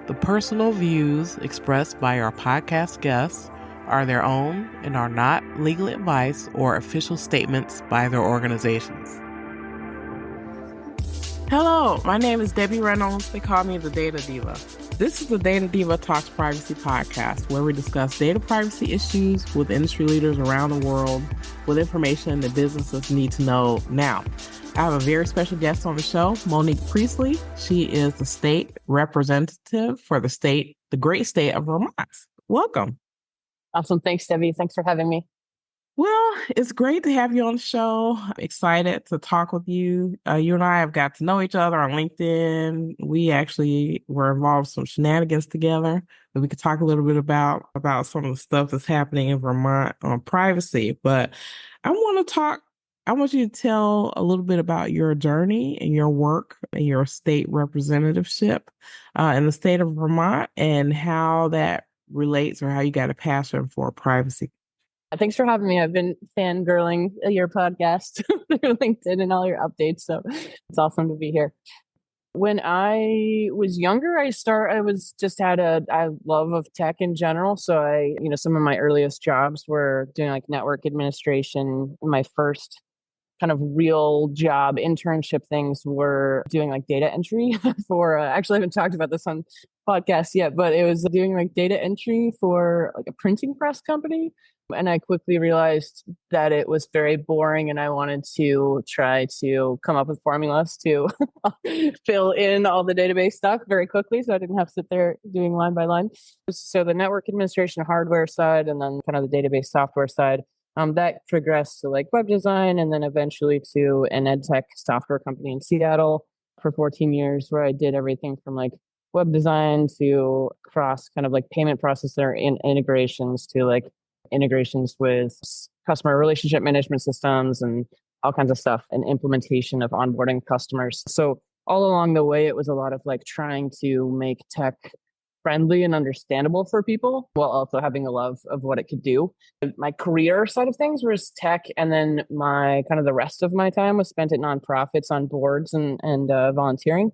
The personal views expressed by our podcast guests are their own and are not legal advice or official statements by their organizations. Hello, my name is Debbie Reynolds. They call me the Data Diva. This is the Data Diva Talks Privacy podcast, where we discuss data privacy issues with industry leaders around the world with information that businesses need to know now. I have a very special guest on the show, Monique Priestley. She is the state representative for the great state of Vermont. Welcome. Awesome. Thanks, Debbie. Thanks for having me. Well, it's great to have you on the show. I'm excited to talk with you. You and I have got to know each other on LinkedIn. We actually were involved in some shenanigans together that we could talk a little bit about some of the stuff that's happening in Vermont on privacy. But I want you to tell a little bit about your journey and your work and your state representativeship in the state of Vermont and how that relates or how you got a passion for privacy. Thanks for having me. I've been fangirling your podcast through LinkedIn and all your updates. So it's awesome to be here. When I was younger, I had a love of tech in general. So some of my earliest jobs were doing like network administration. My first kind of real job internship things were doing like data entry for, actually I haven't talked about this on podcasts yet, but it was doing like data entry for like a printing press company. And I quickly realized that it was very boring and I wanted to try to come up with formulas to fill in all the database stuff very quickly so I didn't have to sit there doing line by line. So the network administration hardware side and then kind of the database software side, that progressed to like web design and then eventually to an ed tech software company in Seattle for 14 years where I did everything from like web design to cross kind of like payment processor integrations to like integrations with customer relationship management systems and all kinds of stuff and implementation of onboarding customers. So all along the way, it was a lot of like trying to make tech friendly and understandable for people while also having a love of what it could do. My career side of things was tech. And then my kind of the rest of my time was spent at nonprofits on boards and volunteering.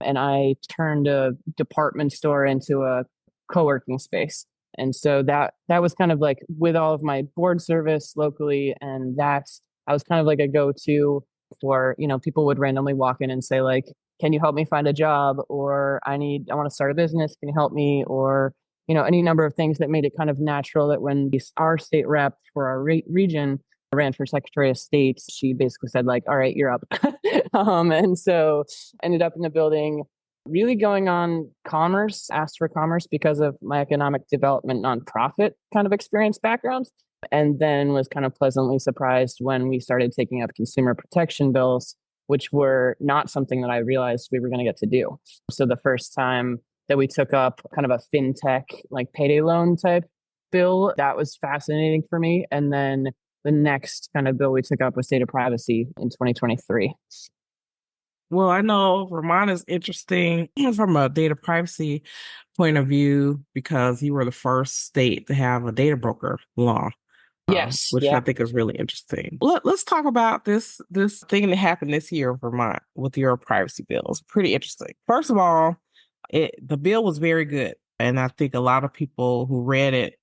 And I turned a department store into a co-working space. And so that was kind of like with all of my board service locally. And I was kind of like a go-to for, people would randomly walk in and say like, can you help me find a job? Or I want to start a business. Can you help me? Or, any number of things that made it kind of natural that when our state rep for our region ran for Secretary of State, she basically said like, all right, you're up. And so ended up in the building, really going on commerce, asked for commerce because of my economic development nonprofit kind of experience background. And then was kind of pleasantly surprised when we started taking up consumer protection bills, which were not something that I realized we were going to get to do. So the first time that we took up kind of a fintech, like payday loan type bill, that was fascinating for me. And then the next kind of bill we took up was data privacy in 2023. Well, I know Vermont is interesting from a data privacy point of view because you were the first state to have a data broker law. Yes, which I think is really interesting. Let's talk about this thing that happened this year in Vermont with your privacy bill. It's pretty interesting. First of all, the bill was very good. And I think a lot of people who read it,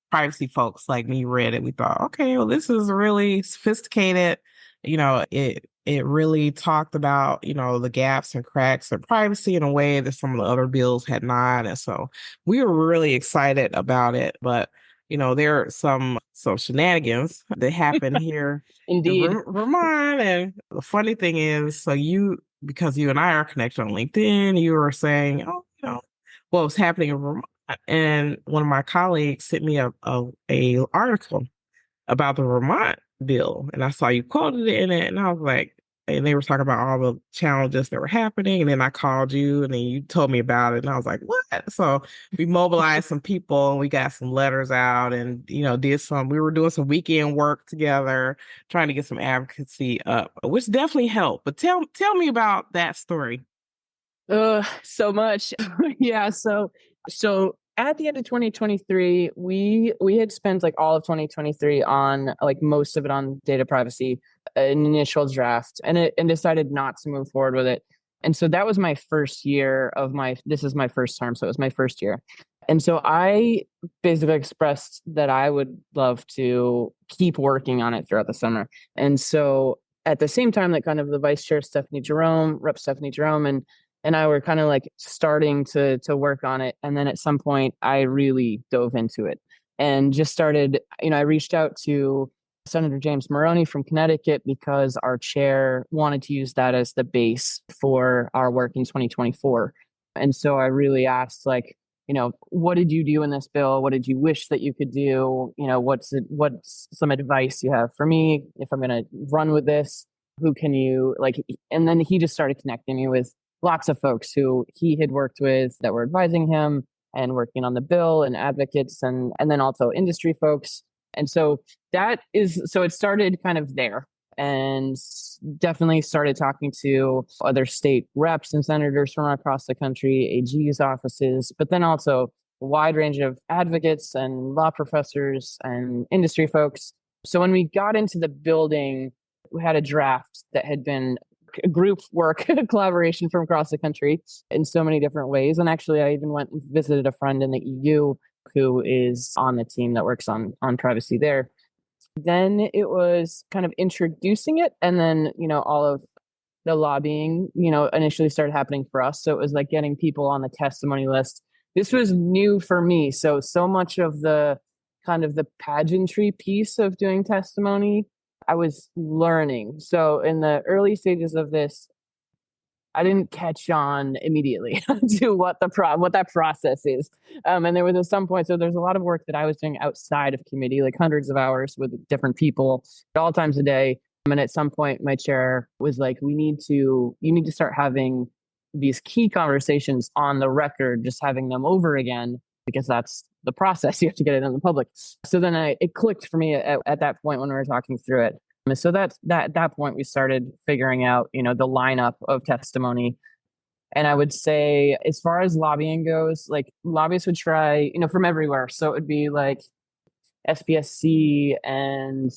privacy folks like me read it, we thought, okay, well, this is really sophisticated. It really talked about, the gaps and cracks in privacy in a way that some of the other bills had not. And so we were really excited about it. But, there are some shenanigans that happen here Indeed. in Vermont. And the funny thing is, because you and I are connected on LinkedIn, you were saying, what was happening in Vermont. And one of my colleagues sent me a article about the Vermont bill. And I saw you quoted it in it. And I was like, and they were talking about all the challenges that were happening. And then I called you and then you told me about it. And I was like, what? So we mobilized some people and we got some letters out and, we were doing some weekend work together, trying to get some advocacy up, which definitely helped. But tell me about that story. So much. Yeah. So at the end of 2023, we had spent like all of 2023 on like most of it on data privacy, an initial draft, and decided not to move forward with it And so that was my first year of this is my first term. So it was my first year. And so I basically expressed that I would love to keep working on it throughout the summer. And so at the same time that kind of the vice chair, Rep Stephanie Jerome, and I were kind of like starting to work on it. And then at some point I really dove into it and just started, I reached out to Senator James Maroney from Connecticut because our chair wanted to use that as the base for our work in 2024. And so I really asked, like, what did you do in this bill? What did you wish that you could do? What's some advice you have for me if I'm going to run with this? Who can you like? And then he just started connecting me with lots of folks who he had worked with that were advising him and working on the bill, and advocates, and then also industry folks. And so it started kind of there, and definitely started talking to other state reps and senators from across the country, AG's offices, but then also a wide range of advocates and law professors and industry folks. So when we got into the building, we had a draft that had been group work collaboration from across the country in so many different ways. And actually, I even went and visited a friend in the EU who is on the team that works on privacy there. Then it was kind of introducing it, and then all of the lobbying initially started happening for us. So it was like getting people on the testimony list. This was new for me, so much of the kind of the pageantry piece of doing testimony I was learning. So in the early stages of this, I didn't catch on immediately to what that process is. And there was at some point, so there's a lot of work that I was doing outside of committee, like hundreds of hours with different people at all times a day. And at some point, my chair was like, you need to start having these key conversations on the record, just having them over again, because that's the process. You have to get it in the public. So then it clicked for me at that point when we were talking through it. And so at that point, we started figuring out, the lineup of testimony. And I would say, as far as lobbying goes, like lobbyists would try, from everywhere. So it would be like SPSC and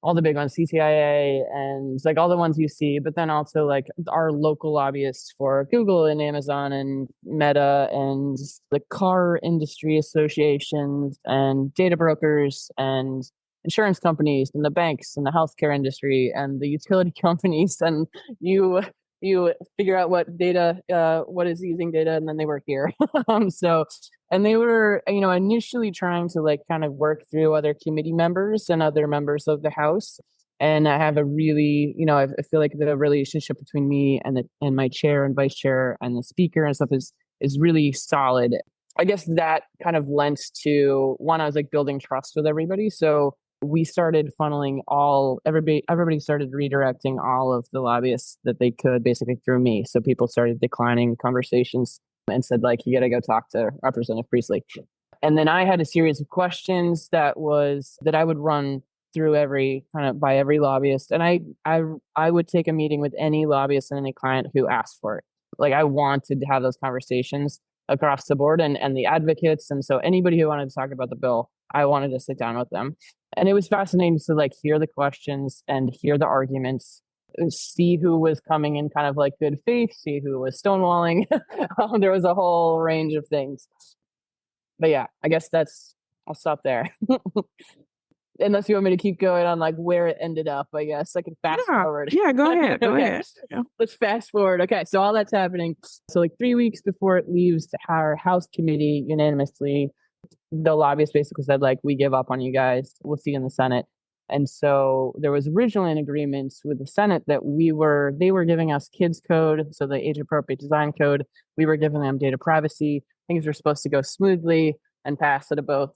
all the big ones, CTIA, and like all the ones you see, but then also like our local lobbyists for Google and Amazon and Meta and the car industry associations and data brokers and insurance companies and the banks and the healthcare industry and the utility companies. And you figure out what data, what is using data, and then they work here. And they were, initially trying to like kind of work through other committee members and other members of the House. And I have a really, I feel like the relationship between me and my chair and vice chair and the speaker and stuff is really solid. I guess that kind of lent to one, I was like building trust with everybody. So we started funneling everybody started redirecting all of the lobbyists that they could basically through me. So people started declining conversations and said, like, you got to go talk to Representative Priestley. And then I had a series of questions that I would run through by every lobbyist. And I would take a meeting with any lobbyist and any client who asked for it. Like, I wanted to have those conversations across the board and the advocates. And so anybody who wanted to talk about the bill, I wanted to sit down with them. And it was fascinating to like hear the questions and hear the arguments, see who was coming in kind of like good faith, see who was stonewalling. There was a whole range of things. But yeah, I guess I'll stop there. Unless you want me to keep going on like where it ended up, I guess I can fast forward. Yeah, go ahead. Go ahead. Yeah. Let's fast forward. Okay, so all that's happening. So like 3 weeks before it leaves to our House committee unanimously, the lobbyists basically said, like, we give up on you guys. We'll see you in the Senate. And so there was originally an agreement with the Senate that they were giving us kids code, so the age appropriate design code. We were giving them data privacy. Things were supposed to go smoothly and pass out of both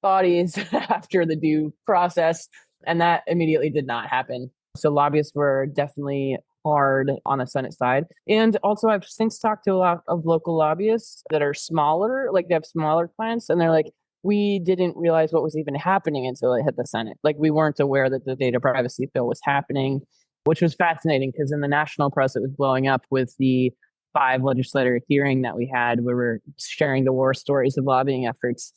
bodies after the due process. And that immediately did not happen. So lobbyists were definitely hard on the Senate side. And also I've since talked to a lot of local lobbyists that are smaller, like they have smaller clients, and they're like, we didn't realize what was even happening until it hit the Senate. Like, we weren't aware that the data privacy bill was happening, which was fascinating because in the national press, it was blowing up with the 5 legislative hearing that we had where we're sharing the war stories of lobbying efforts.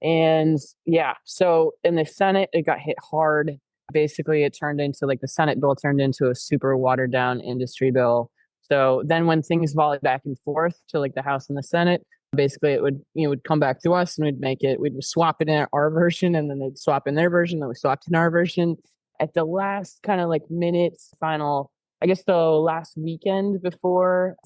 And yeah, so in the Senate, it got hit hard. Basically, it turned into like the Senate bill turned into a super watered down industry bill. So then when things volleyed back and forth to like the House and the Senate, basically it would come back to us and we'd swap it in our version and then they'd swap in their version, then we swapped in our version. At the last kind of like minutes final, I guess the last weekend before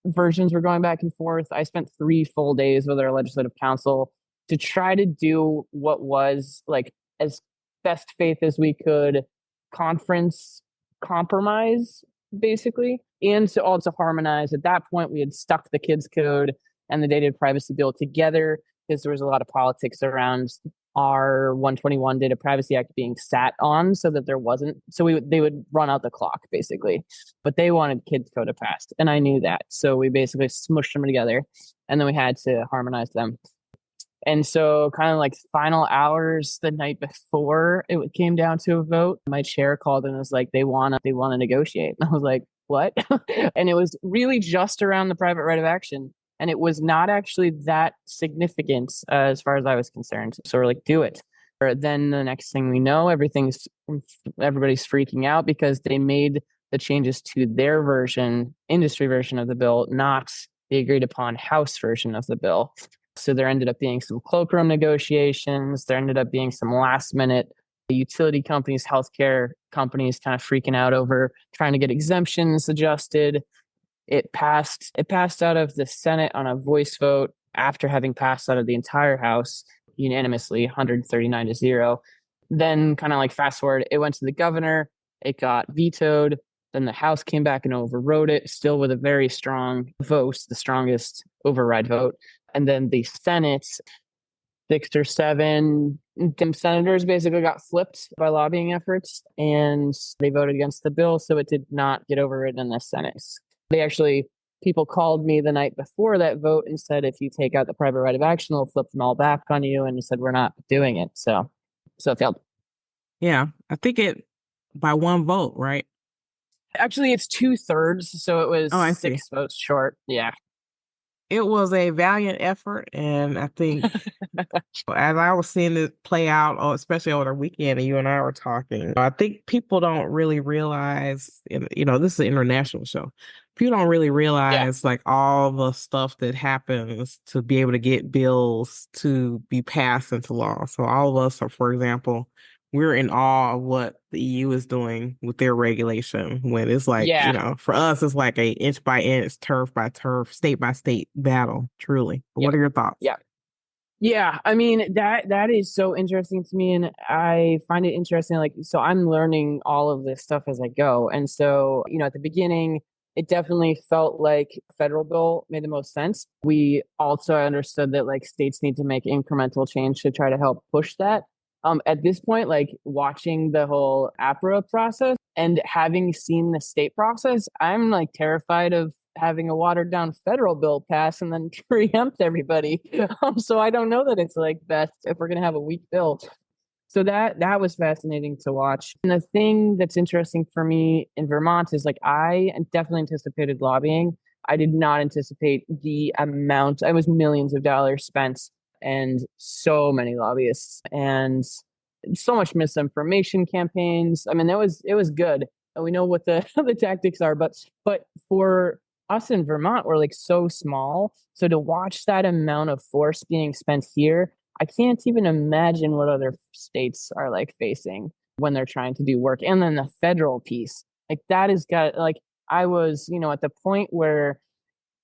versions were going back and forth, I spent 3 full days with our legislative council to try to do what was like as best faith as we could conference compromise, basically, and to also harmonize. At that point, we had stuck the kids code and the data privacy bill together because there was a lot of politics around our 121 Data Privacy Act being sat on, so that there wasn't. So they would run out the clock basically, but they wanted kids code to pass, and I knew that. So we basically smushed them together, and then we had to harmonize them. And so kind of like final hours the night before it came down to a vote, my chair called and was like, they want to negotiate. And I was like, what? And it was really just around the private right of action. And it was not actually that significant as far as I was concerned. So we're like, do it. Or then the next thing we know, everybody's freaking out because they made the changes to their version, industry version of the bill, not the agreed upon House version of the bill. So there ended up being some cloakroom negotiations. There ended up being some last minute utility companies, healthcare companies kind of freaking out over trying to get exemptions adjusted. It passed out of the Senate on a voice vote after having passed out of the entire House unanimously, 139-0. Then kind of like fast forward, it went to the governor. It got vetoed. Then the House came back and overrode it, still with a very strong vote, the strongest override vote. And then the Senate, 6 or 7 senators basically got flipped by lobbying efforts, and they voted against the bill, so it did not get overridden in the Senate. People called me the night before that vote and said, if you take out the private right of action, we'll flip them all back on you. And he said, we're not doing it. So it failed. Yeah, I think it by 1 vote, right? Actually, it's 2/3, so it was 6 see. votes short. Yeah. It was a valiant effort, and I think as I was seeing it play out, especially over the weekend, and you and I were talking, I think people don't really realize, this is an international show. People don't really realize like all the stuff that happens to be able to get bills to be passed into law. So all of us are, for example, we're in awe of what the EU is doing with their regulation when it's like, for us, it's like a inch by inch, turf by turf, state by state battle, truly. What are your thoughts? Yeah. I mean, that is so interesting to me. And I find it interesting. Like, so I'm learning all of this stuff as I go. And so, at the beginning, it definitely felt like federal bill made the most sense. We also understood that like states need to make incremental change to try to help push that. At this point, like watching the whole APRA process and having seen the state process, I'm like terrified of having a watered down federal bill pass and then preempt everybody. So I don't know that it's like best if we're going to have a weak bill. So that was fascinating to watch. And the thing that's interesting for me in Vermont is like I definitely anticipated lobbying. I did not anticipate the amount. It was millions of dollars spent and so many lobbyists and so much misinformation campaigns. I mean, it was good. And we know what the the tactics are, but for us in Vermont, we're like so small. So to watch that amount of force being spent here, I can't even imagine what other states are like facing when they're trying to do work. And then the federal piece, like that has got like I was, at the point where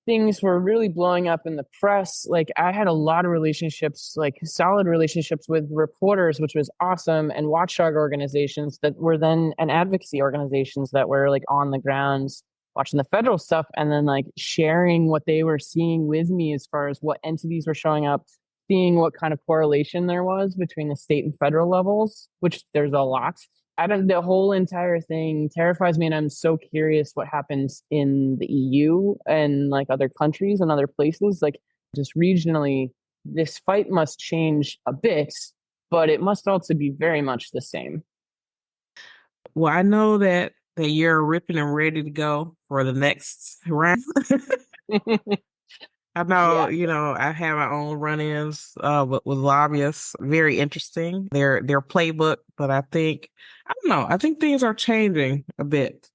things were really blowing up in the press. Like I had a lot of relationships, like solid relationships with reporters, which was awesome, and watchdog organizations that were then and advocacy organizations that were like on the grounds watching the federal stuff and then like sharing what they were seeing with me as far as what entities were showing up, seeing what kind of correlation there was between the state and federal levels, which there's a lot. The whole entire thing terrifies me, and I'm so curious what happens in the EU and like other countries and other places. Like just regionally, this fight must change a bit, but it must also be very much the same. Well, I know that you're ripping and ready to go for the next round. I know, I have my own run-ins with lobbyists. Very interesting. Their playbook, but I think things are changing a bit.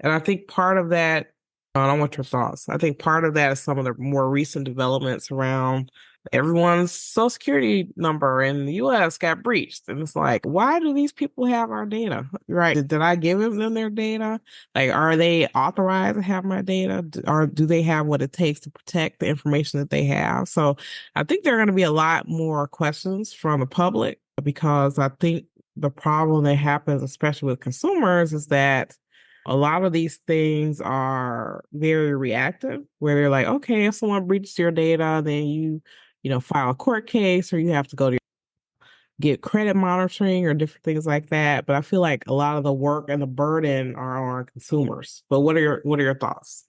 And I think part of that, I don't want your thoughts. I think part of that is some of the more recent developments around everyone's social security number in the US got breached. And it's like, why do these people have our data? Right. Did I give them their data? Like, are they authorized to have my data? Or do they have what it takes to protect the information that they have? So I think there are going to be a lot more questions from the public because I think the problem that happens, especially with consumers, is that a lot of these things are very reactive, where they're like, okay, if someone breaches your data, then file a court case or you have to go to get credit monitoring or different things like that. But I feel like a lot of the work and the burden are on consumers. But what are your thoughts?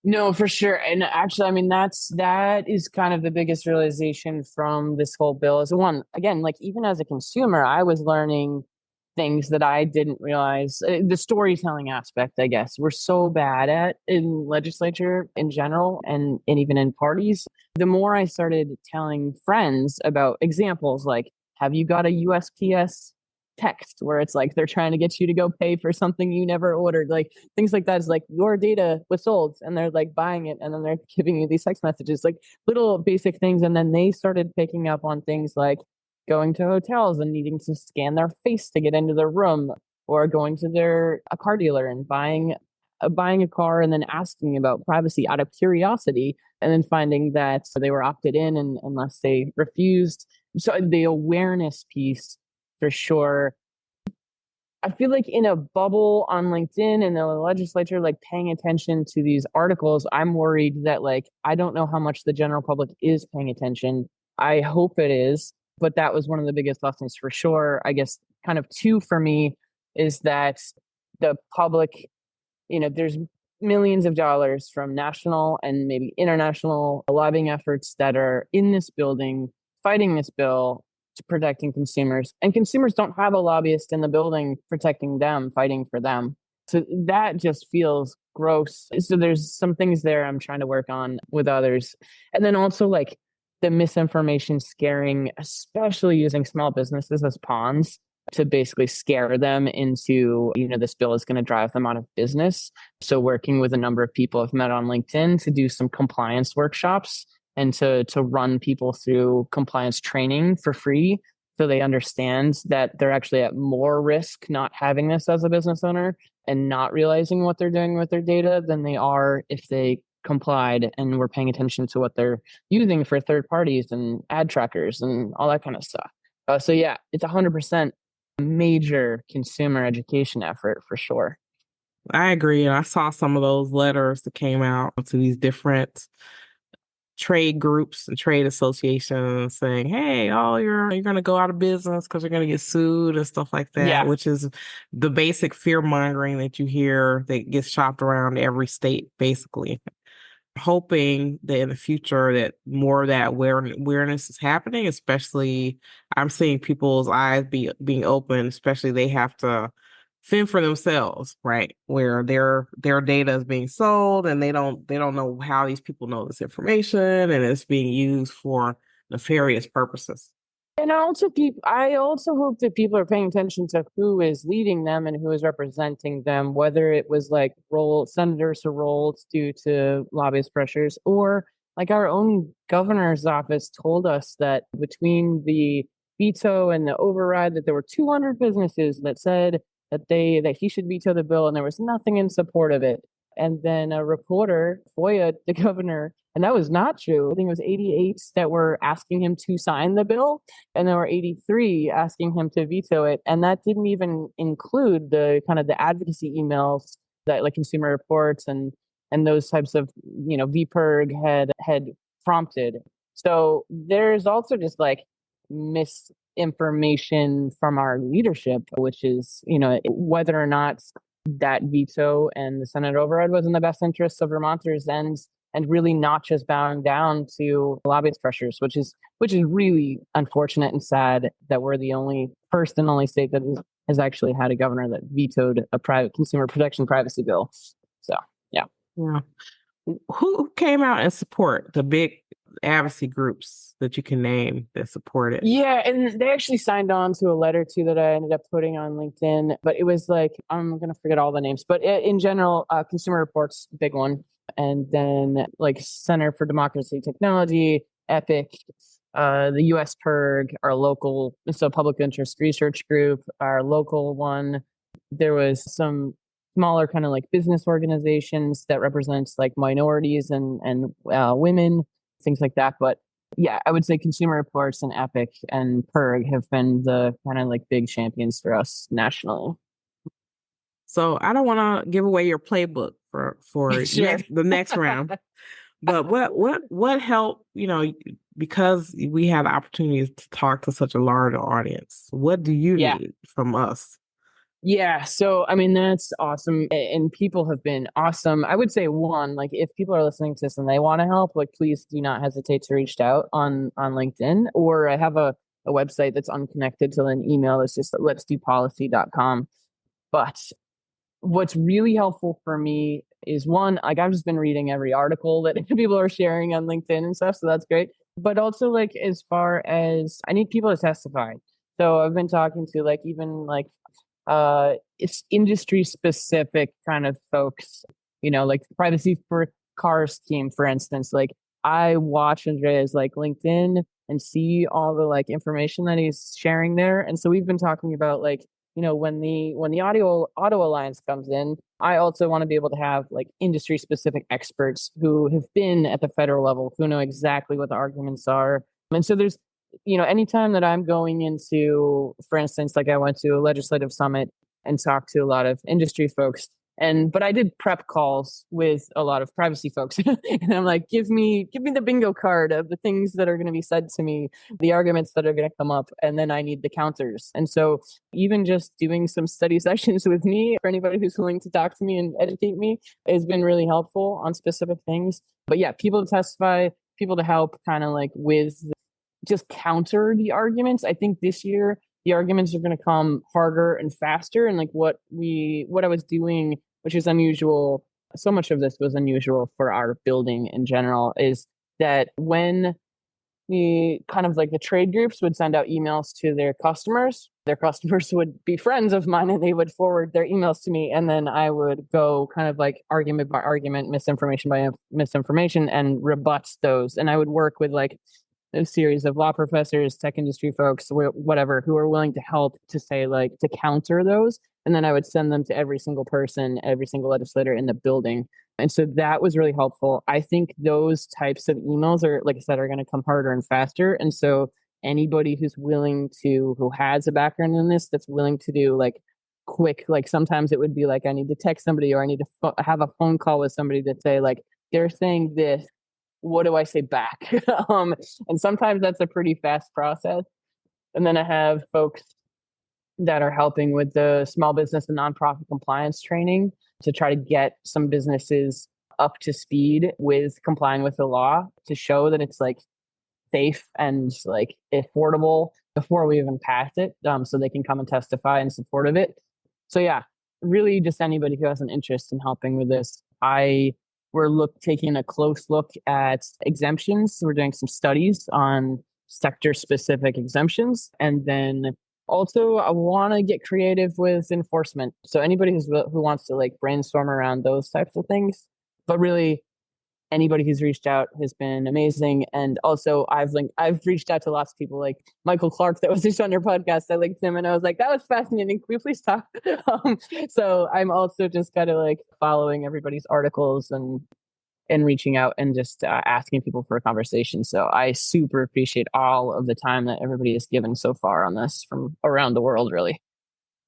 No, for sure. And actually, I mean, that is kind of the biggest realization from this whole bill is one, again, like even as a consumer, I was learning things that I didn't realize. The storytelling aspect, I guess, we're so bad at in legislature in general and even in parties. The more I started telling friends about examples like, have you got a USPS text where it's like they're trying to get you to go pay for something you never ordered, like things like that is like your data was sold and they're like buying it and then they're giving you these text messages, like little basic things. And then they started picking up on things like going to hotels and needing to scan their face to get into their room, or going to a car dealer and buying a car and then asking about privacy out of curiosity and then finding that they were opted in and unless they refused. So the awareness piece for sure. I feel like in a bubble on LinkedIn and the legislature, like paying attention to these articles, I'm worried that like I don't know how much the general public is paying attention. I hope it is, but that was one of the biggest lessons for sure. I guess kind of two for me is that the public, there's millions of dollars from national and maybe international lobbying efforts that are in this building fighting this bill to protecting consumers. And consumers don't have a lobbyist in the building protecting them, fighting for them. So that just feels gross. So there's some things there I'm trying to work on with others. And then also like the misinformation scaring, especially using small businesses as pawns to basically scare them into, this bill is going to drive them out of business. So working with a number of people I've met on LinkedIn to do some compliance workshops and to run people through compliance training for free so they understand that they're actually at more risk not having this as a business owner and not realizing what they're doing with their data than they are if they complied and were paying attention to what they're using for third parties and ad trackers and all that kind of stuff. So yeah, it's 100% major consumer education effort for sure. I agree. And I saw some of those letters that came out to these different trade groups and trade associations saying, hey, you're going to go out of business because you're going to get sued and stuff like that, Yeah. which is the basic fear mongering that you hear that gets shopped around every state, basically. Hoping that in the future that more of that awareness is happening, especially I'm seeing people's eyes being open, especially they have to fend for themselves, right? Where their data is being sold and they don't know how these people know this information and it's being used for nefarious purposes. And I also hope that people are paying attention to who is leading them and who is representing them, whether it was like senators or roles due to lobbyist pressures, or like our own governor's office told us that between the veto and the override, that there were 200 businesses that said that he should veto the bill, and there was nothing in support of it. And then a reporter FOIA the governor, and that was not true. I think it was 88 that were asking him to sign the bill, and there were 83 asking him to veto it. And that didn't even include the kind of the advocacy emails that like Consumer Reports and those types of VPIRG had prompted. So there's also just like misinformation from our leadership, which is whether or not that veto and the Senate override was in the best interests of Vermonters and really not just bowing down to lobbyist pressures, which is really unfortunate and sad that we're the first and only state that has actually had a governor that vetoed a private consumer protection privacy bill. So yeah. Yeah. Who came out in support? The big advocacy groups that you can name that support it? Yeah, and they actually signed on to a letter too that I ended up putting on LinkedIn. But it was like, I'm gonna forget all the names, but in general, Consumer Reports, big one, and then like Center for Democracy Technology, Epic, the U.S. PIRG, our local, so Public Interest Research Group, our local one. There was some smaller kind of like business organizations that represents like minorities and women, things like that. But yeah, I would say Consumer Reports and Epic and PIRG have been the kind of like big champions for us nationally. So I don't want to give away your playbook for Sure. the next round, but what helped, because we have the opportunity to talk to such a large audience, what do you Yeah. need from us? Yeah. So, I mean, that's awesome. And people have been awesome. I would say one, like if people are listening to this and they want to help, like please do not hesitate to reach out on LinkedIn, or I have a website that's unconnected to an email. It's just letsdopolicy.com. But what's really helpful for me is one, like I've just been reading every article that people are sharing on LinkedIn and stuff. So that's great. But also like as far as I need people to testify. So I've been talking to like even like it's industry specific kind of folks, like Privacy for Cars team, for instance. Like I watch Andrea's like LinkedIn and see all the like information that he's sharing there. And so we've been talking about like, when the auto alliance comes in, I also want to be able to have like industry specific experts who have been at the federal level, who know exactly what the arguments are. And so there's anytime that I'm going into, for instance, like I went to a legislative summit and talked to a lot of industry folks. But I did prep calls with a lot of privacy folks. And I'm like, give me the bingo card of the things that are going to be said to me, the arguments that are going to come up, and then I need the counters. And so even just doing some study sessions with me, for anybody who's willing to talk to me and educate me, has been really helpful on specific things. But yeah, people to testify, people to help kind of like with just counter the arguments. I think this year the arguments are going to come harder and faster. And like what I was doing, which is unusual, so much of this was unusual for our building in general, is that when the kind of like the trade groups would send out emails to their customers would be friends of mine and they would forward their emails to me. And then I would go kind of like argument by argument, misinformation by misinformation, and rebut those. And I would work with like a series of law professors, tech industry folks, whatever, who are willing to help to say like to counter those. And then I would send them to every single person, every single legislator in the building. And so that was really helpful. I think those types of emails are, like I said, are going to come harder and faster. And so anybody who has a background in this, that's willing to do like quick, like sometimes it would be like, I need to text somebody or I need to have a phone call with somebody to say like, they're saying this, what do I say back? And sometimes that's a pretty fast process. And then I have folks that are helping with the small business and nonprofit compliance training to try to get some businesses up to speed with complying with the law to show that it's like safe and like affordable before we even pass it, so they can come and testify in support of it. So yeah, really just anybody who has an interest in helping with this. We're taking a close look at exemptions. We're doing some studies on sector specific exemptions. And then also I want to get creative with enforcement. So anybody who wants to like brainstorm around those types of things, but really anybody who's reached out has been amazing. And also I've reached out to lots of people like Michael Clark that was just on your podcast. I linked him and I was like, that was fascinating. Can we please talk? So I'm also just kind of like following everybody's articles and reaching out and just asking people for a conversation. So I super appreciate all of the time that everybody has given so far on this from around the world, really.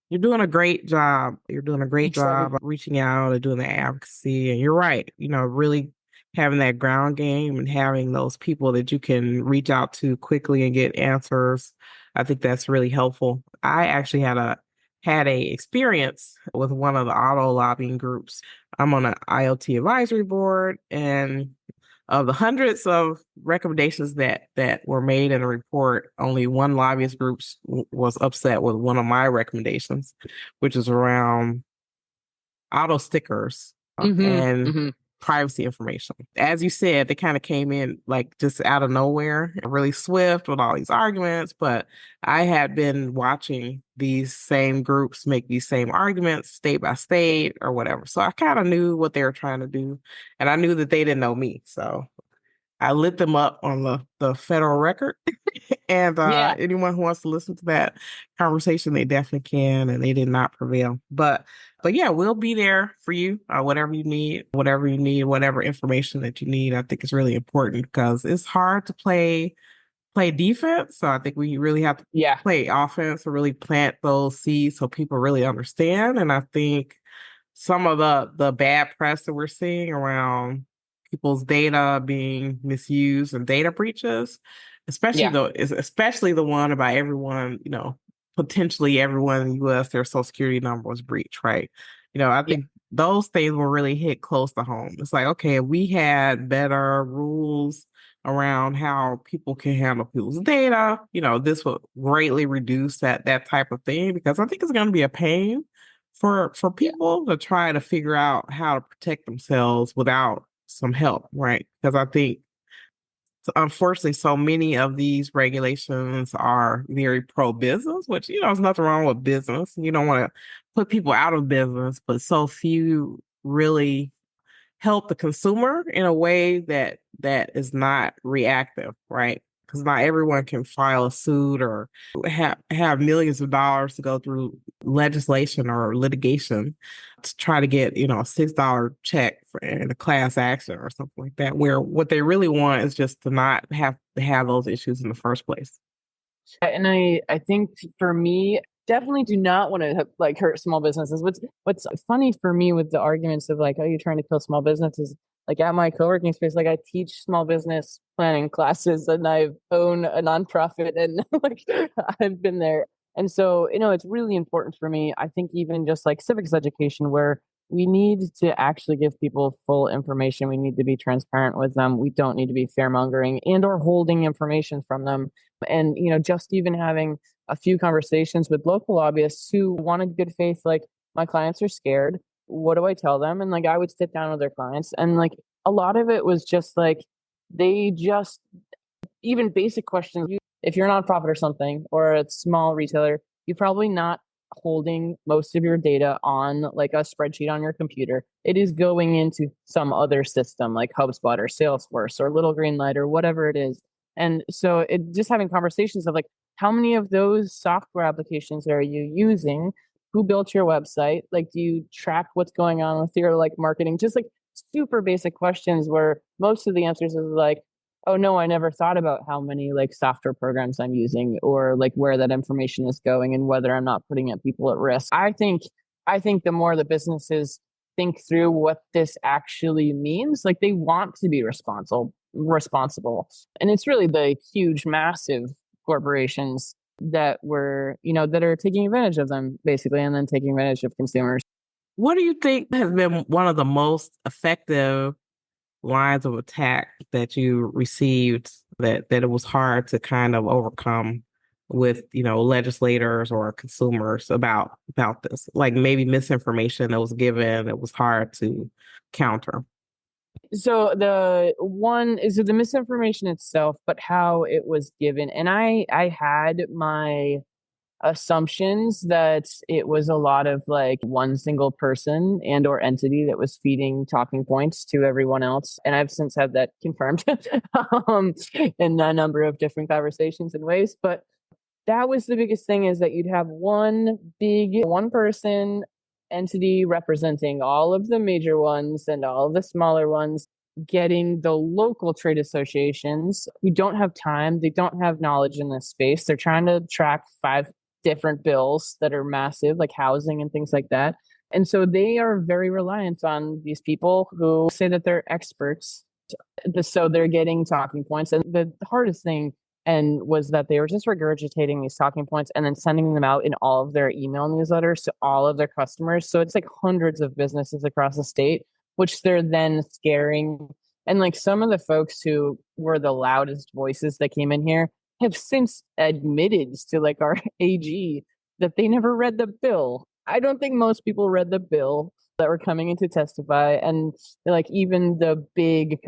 You're doing a great job. You're doing a great Thanks, job of reaching out and doing the advocacy. And you're right, really having that ground game and having those people that you can reach out to quickly and get answers. I think that's really helpful. I actually had a experience with one of the auto lobbying groups. I'm on an IoT advisory board, and of the hundreds of recommendations that were made in a report, only one lobbyist group was upset with one of my recommendations, which is around auto stickers. Mm-hmm, And mm-hmm. privacy information. As you said, they kind of came in like just out of nowhere, really swift with all these arguments. But I had been watching these same groups make these same arguments state by state or whatever. So I kind of knew what they were trying to do. And I knew that they didn't know me. So I lit them up on the federal record. And Yeah. anyone who wants to listen to that conversation, they definitely can, and they did not prevail. But yeah, we'll be there for you, whatever you need, whatever information that you need. I think it's really important because it's hard to play defense. So I think we really have to Yeah. play offense or really plant those seeds so people really understand. And I think some of the bad press that we're seeing around people's data being misused and data breaches, Yeah. especially the one about everyone, potentially everyone in the US, their social security number was breached, right? I Yeah. think those things will really hit close to home. It's like, okay, if we had better rules around how people can handle people's data, this would greatly reduce that type of thing because I think it's going to be a pain for Yeah. people to try to figure out how to protect themselves without some help, right? Because I think unfortunately so many of these regulations are very pro business, which there's nothing wrong with business. You don't want to put people out of business, but so few really help the consumer in a way that is not reactive, right? Because not everyone can file a suit or have millions of dollars to go through legislation or litigation to try to get, a $6 check in a class action or something like that, where what they really want is just to not have to have those issues in the first place. And I think for me, definitely do not want to like hurt small businesses. What's funny for me with the arguments of like, oh, you're trying to kill small businesses. Like at my co-working space, like I teach small business planning classes and I own a nonprofit and like I've been there. And so, it's really important for me. I think even just like civics education where we need to actually give people full information. We need to be transparent with them. We don't need to be fear-mongering and or holding information from them. And, just even having a few conversations with local lobbyists who wanted good faith, like my clients are scared. What do I tell them? And like I would sit down with their clients and like a lot of it was just like they just even basic questions. If you're a nonprofit or something or a small retailer, you're probably not holding most of your data on like a spreadsheet on your computer. It is going into some other system like HubSpot or Salesforce or Little Green Light or whatever it is. And so it just having conversations of like, how many of those software applications are you using? Who built your website? Like, do you track what's going on with your like marketing? Just like super basic questions where most of the answers is like, oh no, I never thought about how many like software programs I'm using or like where that information is going and whether I'm not putting it people at risk. I think the more the businesses think through what this actually means, like they want to be responsible. And it's really the huge, massive corporations that that are taking advantage of them basically and then taking advantage of consumers. What do you think has been one of the most effective lines of attack that you received that it was hard to kind of overcome with legislators or consumers about this, like maybe misinformation that was given that was hard to counter? So the misinformation itself, but how it was given. And I had my assumptions that it was a lot of like one single person and or entity that was feeding talking points to everyone else. And I've since had that confirmed um, in a number of different conversations and ways. But that was the biggest thing is that you'd have one person entity representing all of the major ones and all of the smaller ones getting the local trade associations who don't have time, they don't have knowledge in this space. They're trying to track 5 different bills that are massive, like housing and things like that. And so they are very reliant on these people who say that they're experts. So they're getting talking points. And the hardest thing was that they were just regurgitating these talking points and then sending them out in all of their email newsletters to all of their customers. So it's like hundreds of businesses across the state, which they're then scaring. And like some of the folks who were the loudest voices that came in here have since admitted to like our AG that they never read the bill. I don't think most people read the bill. that were coming in to testify. And like even the big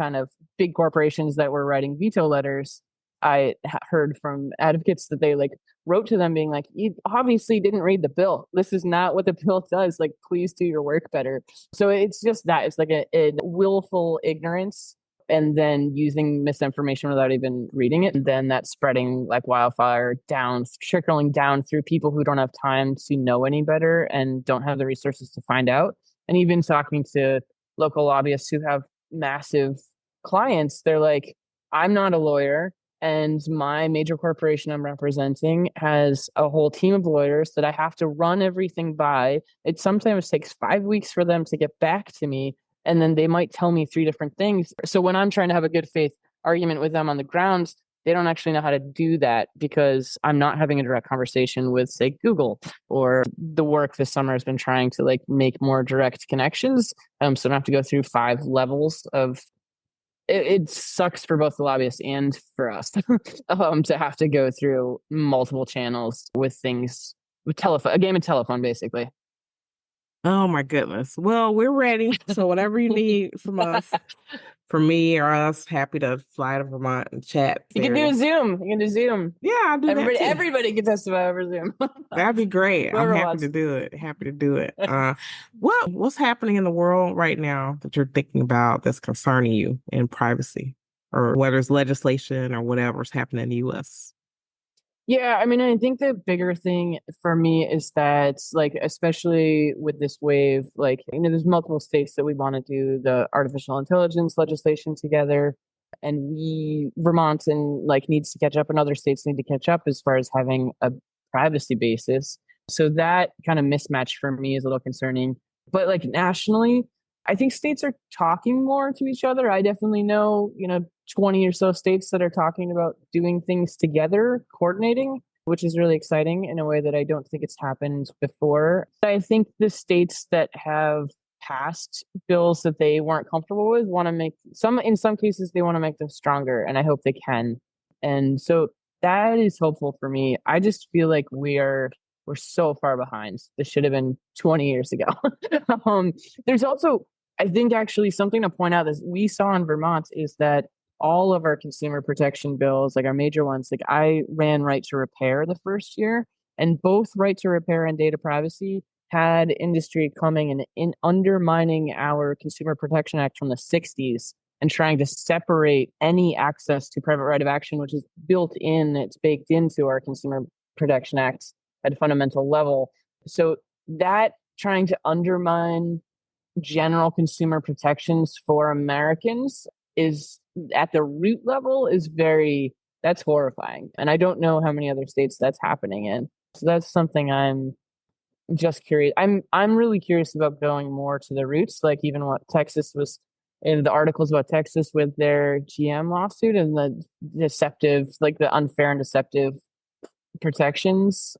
corporations that were writing veto letters, I heard from advocates that they like wrote to them being like, you obviously didn't read the bill. This is not what the bill does. Like, please do your work better. So it's just that it's like a willful ignorance and then using misinformation without even reading it. And then that's spreading like wildfire down, trickling down through people who don't have time to know any better and don't have the resources to find out. And even talking to local lobbyists who have massive clients, they're like, I'm not a lawyer. And my major corporation I'm representing has a whole team of lawyers that I have to run everything by. It sometimes takes 5 weeks for them to get back to me. And then they might tell me 3 different things. So when I'm trying to have a good faith argument with them on the grounds, they don't actually know how to do that because I'm not having a direct conversation with, say, Google, or the work this summer has been trying to like make more direct connections. So I don't have to go through 5 levels of it sucks for both the lobbyists and for us to have to go through multiple channels with things with telephone, a game of telephone, basically. Oh my goodness. Well, we're ready. So whatever you need from us, from me or us, happy to fly to Vermont and chat. You can do a Zoom. You can do Zoom. Yeah, I'll do that too. Everybody can testify over Zoom. That'd be great. I'm Whoever happy wants. to do it. Happy to do it. What's happening in the world right now that you're thinking about that's concerning you in privacy, or whether it's legislation or whatever's happening in the US? Yeah, I mean, I think the bigger thing for me is that, like, especially with this wave, like, there's multiple states that we want to do the artificial intelligence legislation together. And Vermont and like needs to catch up, and other states need to catch up as far as having a privacy basis. So that kind of mismatch for me is a little concerning. But like nationally, I think states are talking more to each other. I definitely know, 20 or so states that are talking about doing things together, coordinating, which is really exciting in a way that I don't think it's happened before. I think the states that have passed bills that they weren't comfortable with want to make in some cases, they want to make them stronger, and I hope they can. And so that is hopeful for me. I just feel like we're so far behind. This should have been 20 years ago. There's also, I think, actually something to point out that we saw in Vermont is that all of our consumer protection bills, like our major ones, like I ran right to repair the first year, and both right to repair and data privacy had industry coming and in undermining our Consumer Protection Act from the 60s and trying to separate any access to private right of action, which is built in, it's baked into our Consumer Protection Act at a fundamental level. So that trying to undermine general consumer protections for Americans is at the root level is that's horrifying. And I don't know how many other states that's happening in. So that's something I'm just curious. I'm really curious about going more to the roots, like even what Texas was in the articles about Texas with their GM lawsuit and the deceptive, like the unfair and deceptive protections.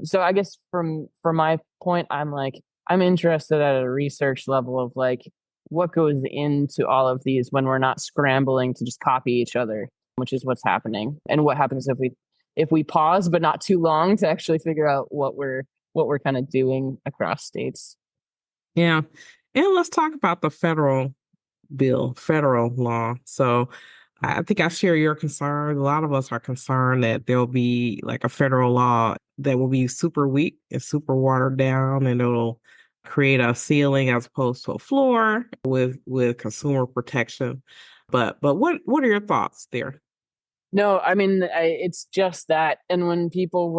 So I guess from my point, I'm interested at a research level of like what goes into all of these when we're not scrambling to just copy each other, which is what's happening, and what happens if we pause but not too long to actually figure out what we're kind of doing across states. Yeah. And let's talk about the federal law. So I think I share your concern. A lot of us are concerned that there'll be like a federal law that will be super weak and super watered down, and it'll create a ceiling as opposed to a floor with consumer protection. But what are your thoughts there? No, I mean, it's just that. And when people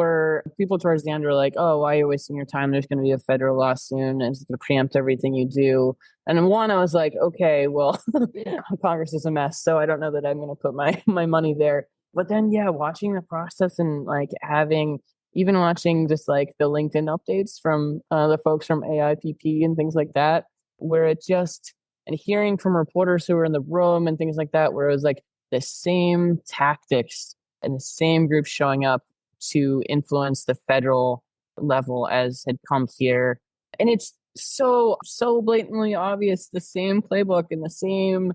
towards the end were like, oh, why are you wasting your time? There's going to be a federal law soon and it's going to preempt everything you do. And then one, I was like, okay, well, Congress is a mess. So I don't know that I'm going to put my money there. But then, yeah, watching the process and like even watching just like the LinkedIn updates from the folks from AIPP and things like that, where and hearing from reporters who were in the room and things like that, where it was like, the same tactics and the same group showing up to influence the federal level as had come here. And it's so blatantly obvious, the same playbook and the same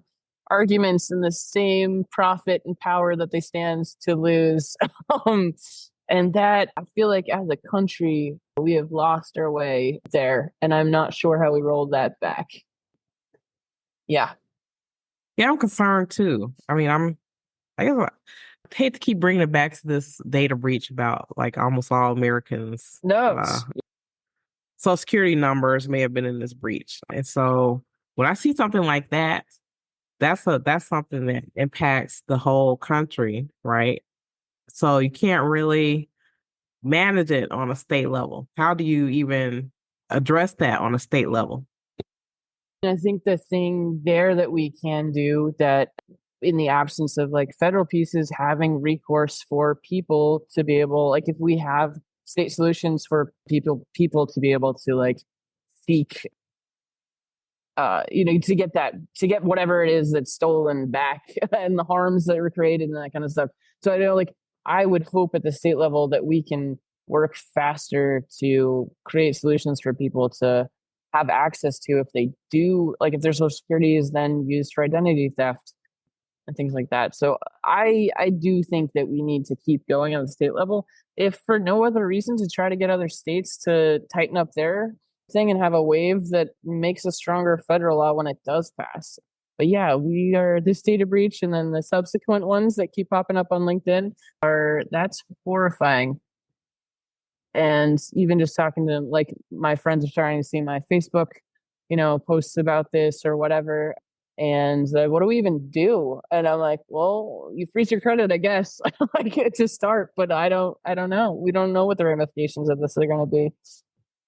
arguments and the same profit and power that they stand to lose. And that I feel like as a country, We have lost our way there, and I'm not sure how we rolled that back. Yeah. Yeah, I'm concerned too. I mean, I guess I hate to keep bringing it back to this data breach about like almost all Americans. Notes. Social security numbers may have been in this breach. And so when I see something like that, that's something that impacts the whole country, right? So you can't really manage it on a state level. How do you even address that on a state level? I think the thing there that we can do that in the absence of like federal pieces, having recourse for people to be able, like if we have state solutions for people to be able to like seek to get whatever it is that's stolen back and the harms that were created and that kind of stuff. So I know like I would hope at the state level that we can work faster to create solutions for people to have access to if they do, like if their social security is then used for identity theft and things like that. So I do think that we need to keep going on the state level, if for no other reason to try to get other states to tighten up their thing and have a wave that makes a stronger federal law when it does pass. But yeah, we are this data breach and then the subsequent ones that keep popping up on LinkedIn that's horrifying. And even just talking to like my friends are starting to see my Facebook, posts about this or whatever. And what do we even do? And I'm like, well, you freeze your credit, I guess. Like to start, but I don't know. We don't know what the ramifications of this are going to be.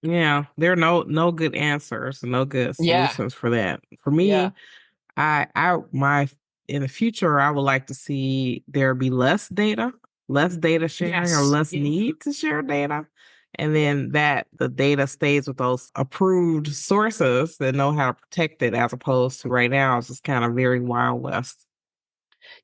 Yeah, there are no good answers, no good Yeah, solutions for that. For yeah, me, my in the future, I would like to see there be less data sharing or yes, less yeah. need to share data. And then that the data stays with those approved sources that know how to protect it, as opposed to right now, it's just kind of very Wild West.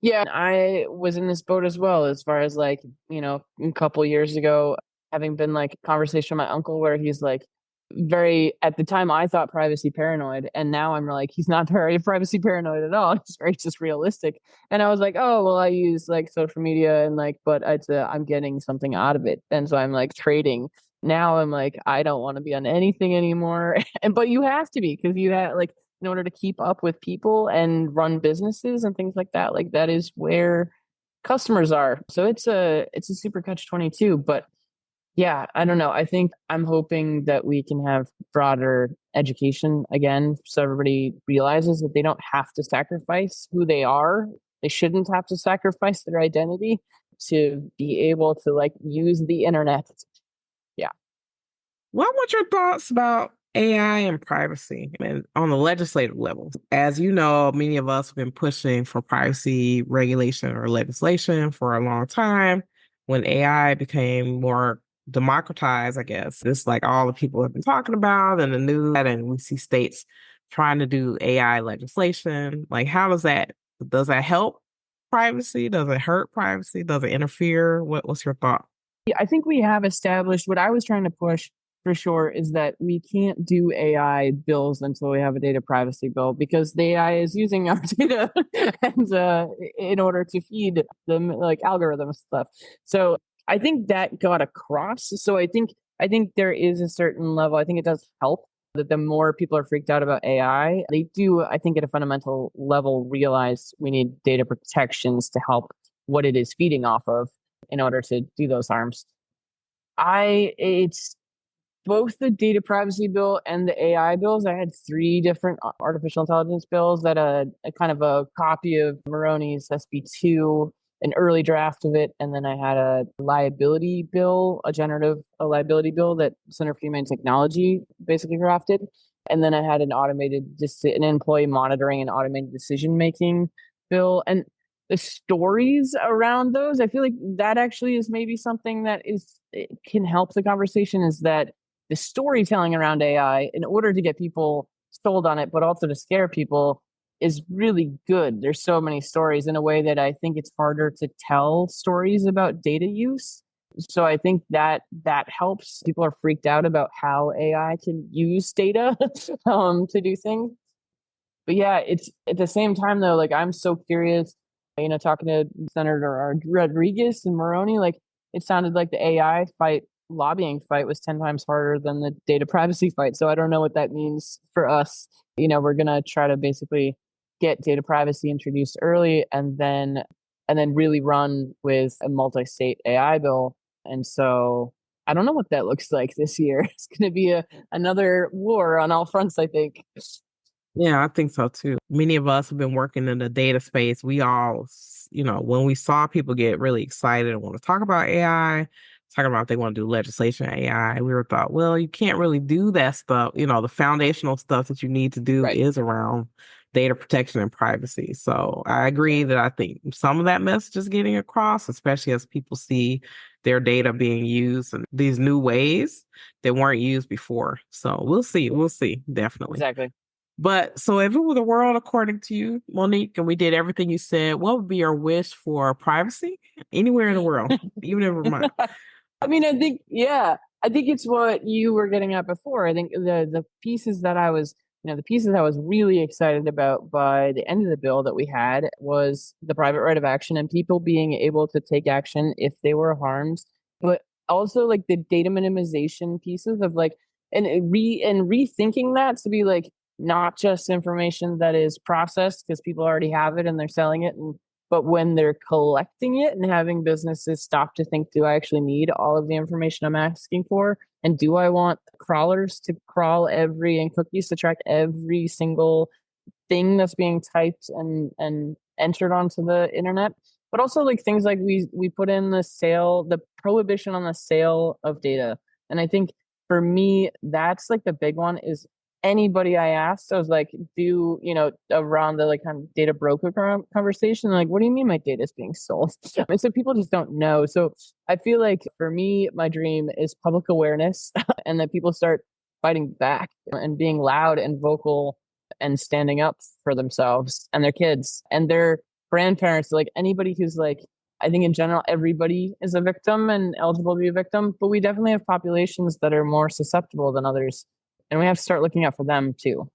Yeah, I was in this boat as well, as far as like, a couple years ago, having been like a conversation with my uncle where he's like very, at the time I thought privacy paranoid. And now I'm like, he's not very privacy paranoid at all. He's very just realistic. And I was like, oh, well, I use like social media and like, but I'm getting something out of it. And so I'm like trading. Now I'm like, I don't want to be on anything anymore. But you have to be because you have like, in order to keep up with people and run businesses and things like that. Like that is where customers are. So it's a super catch 22. But yeah, I don't know. I think I'm hoping that we can have broader education again so everybody realizes that they don't have to sacrifice who they are. They shouldn't have to sacrifice their identity to be able to like use the internet. Yeah. What were your thoughts about AI and privacy and on the legislative level? As you know, many of us have been pushing for privacy regulation or legislation for a long time. When AI became more democratized, I guess, it's like all the people have been talking about in the news, and we see states trying to do AI legislation. Like, how does that help privacy? Does it hurt privacy? Does it interfere? What's your thought? Yeah, I think we have established what I was trying to push for sure is that we can't do AI bills until we have a data privacy bill because the AI is using our data and in order to feed them like algorithm stuff. So I think that got across. So I think there is a certain level. I think it does help that the more people are freaked out about AI, they do, I think, at a fundamental level, realize we need data protections to help what it is feeding off of in order to do those harms. It's both the data privacy bill and the AI bills. I had three different artificial intelligence bills that a kind of a copy of Maroney's SB2, an early draft of it, and then I had a liability bill, a liability bill that Center for Humane Technology basically drafted. And then I had an employee monitoring and automated decision making bill. And the stories around those, I feel like that actually is maybe something that it can help the conversation, is that the storytelling around AI in order to get people sold on it, but also to scare people is really good. There's so many stories in a way that I think it's harder to tell stories about data use. So I think that helps. People are freaked out about how AI can use data to do things. But yeah, it's at the same time though, like I'm so curious, talking to Senator Rodriguez and Maroney, like it sounded like the AI fight lobbying fight was 10 times harder than the data privacy fight. So I don't know what that means for us. We're going to try to basically get data privacy introduced early and then really run with a multi-state AI bill. And so I don't know what that looks like this year. It's going to be another war on all fronts, I think. Yeah, I think so too. Many of us have been working in the data space. We all, when we saw people get really excited and want to talk about AI, talking about they want to do legislation AI, we were thought, well, you can't really do that stuff. The foundational stuff that you need to do Right. is around data protection and privacy. So I agree that I think some of that message is getting across, especially as people see their data being used in these new ways that weren't used before. So we'll see. We'll see, definitely. Exactly. But so if it were the world according to you, Monique, and we did everything you said, what would be your wish for privacy anywhere in the world, even in Vermont? I mean, I think it's what you were getting at before. I think the pieces that the pieces I was really excited about by the end of the bill that we had was the private right of action and people being able to take action if they were harmed, but also like the data minimization pieces of like, and rethinking that to be like not just information that is processed because people already have it and they're selling it, but when they're collecting it and having businesses stop to think, do I actually need all of the information I'm asking for? And do I want crawlers to crawl and cookies to track every single thing that's being typed and entered onto the internet? But also like things like we put in the prohibition on the sale of data. And I think for me, that's like the big one is anybody I asked, I was like, around the like kind of data broker conversation, like, what do you mean my data is being sold? And so people just don't know. So I feel like for me, my dream is public awareness and that people start fighting back and being loud and vocal and standing up for themselves and their kids and their grandparents, like anybody who's like, I think in general, everybody is a victim and eligible to be a victim, but we definitely have populations that are more susceptible than others. And we have to start looking out for them too.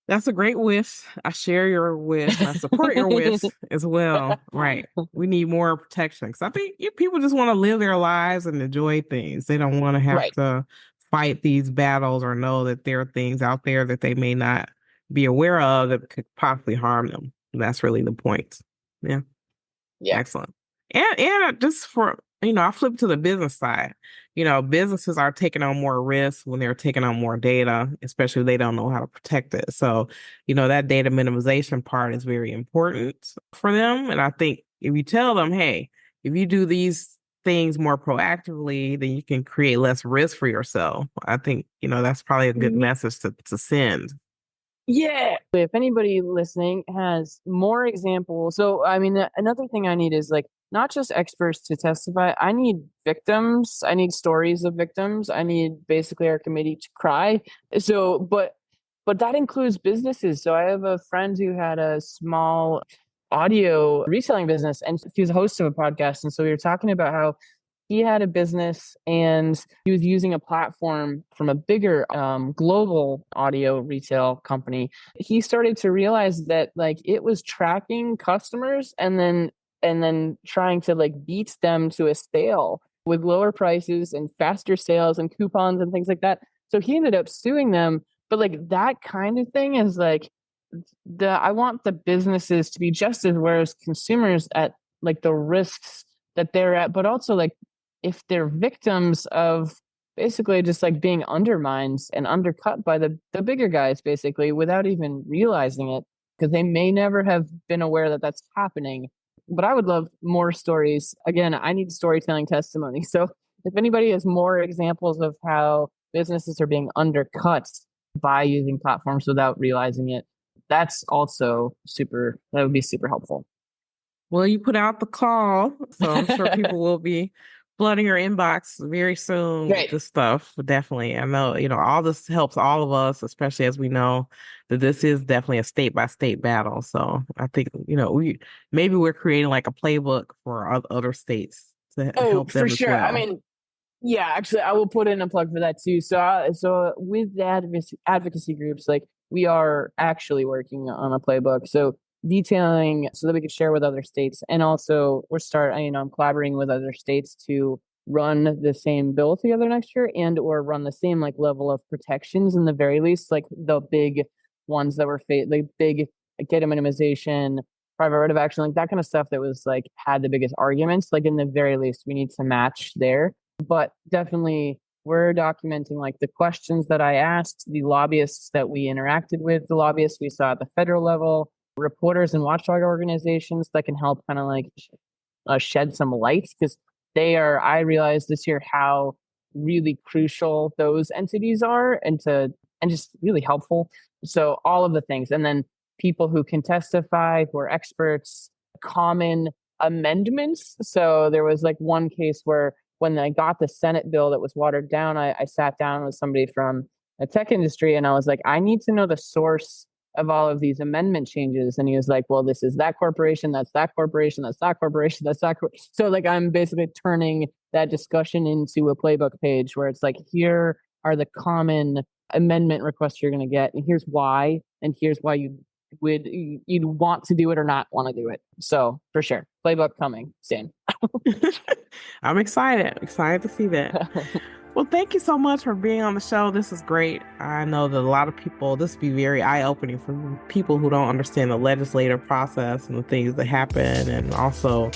That's a great wish. I share your wish and I support your wish as well. Right. We need more protection because I think people just want to live their lives and enjoy things. They don't want to have Right. to fight these battles or know that there are things out there that they may not be aware of that could possibly harm them. That's really the point. Yeah. Yeah. Excellent. And just for, I flip to the business side. Businesses are taking on more risks when they're taking on more data, especially if they don't know how to protect it. So, that data minimization part is very important for them. And I think if you tell them, hey, if you do these things more proactively, then you can create less risk for yourself. I think, that's probably a good message to send. Yeah. If anybody listening has more examples, so I mean, another thing I need is like not just experts to testify. I need victims. I need stories of victims. I need basically our committee to cry. So, but that includes businesses. So I have a friend who had a small audio reselling business and he was a host of a podcast. And so we were talking about how he had a business and he was using a platform from a bigger global audio retail company. He started to realize that like it was tracking customers and then trying to like beat them to a sale with lower prices and faster sales and coupons and things like that. So he ended up suing them. But like that kind of thing is like I want the businesses to be just as aware as consumers at like the risks that they're at, but also like if they're victims of basically just like being undermined and undercut by the bigger guys basically without even realizing it because they may never have been aware that that's happening. But I would love more stories. Again, I need storytelling testimony. So if anybody has more examples of how businesses are being undercut by using platforms without realizing it, that's also that would be super helpful. Well, you put out the call, so I'm sure people will be flooding your inbox very soon with Great. this stuff. Definitely. I know, all this helps all of us, especially as we know that this is definitely a state by state battle. So I think, we're creating like a playbook for other states to help For them as sure. I well. mean, yeah, actually, I will put in a plug for that too. So with the advocacy groups, like we are actually working on a playbook. So detailing so that we could share with other states, and also I'm collaborating with other states to run the same bill together next year and or run the same like level of protections in the very least, like the big ones that were the big data minimization, private right of action, like that kind of stuff that was like had the biggest arguments. Like in the very least, we need to match there. But definitely we're documenting like the questions that I asked, the lobbyists that we interacted with, the lobbyists we saw at the federal level, reporters and watchdog organizations that can help kind of like shed some light, because I realized this year how really crucial those entities are and just really helpful. So all of the things. And then people who can testify, who are experts, common amendments. So there was like one case where when I got the Senate bill that was watered down, I sat down with somebody from the tech industry and I was like, I need to know the source of all of these amendment changes. And he was like, well, this is that corporation, that's that corporation, that's that corporation, that's that. So like, I'm basically turning that discussion into a playbook page where it's like, here are the common amendment requests you're going to get. And here's why. And here's why you'd want to do it or not want to do it. So for sure, playbook coming soon. I'm excited to see that. Well, thank you so much for being on the show. This is great. I know that a lot of people, this will be very eye-opening for people who don't understand the legislative process and the things that happen, and also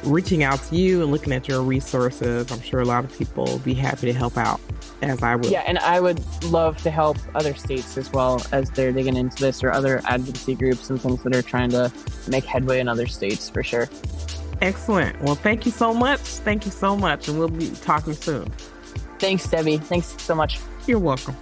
reaching out to you and looking at your resources. I'm sure a lot of people will be happy to help out, as I would. Yeah, and I would love to help other states as well as they're digging into this, or other advocacy groups and things that are trying to make headway in other states for sure. Excellent. Well, thank you so much. Thank you so much. And we'll be talking soon. Thanks, Debbie. Thanks so much. You're welcome.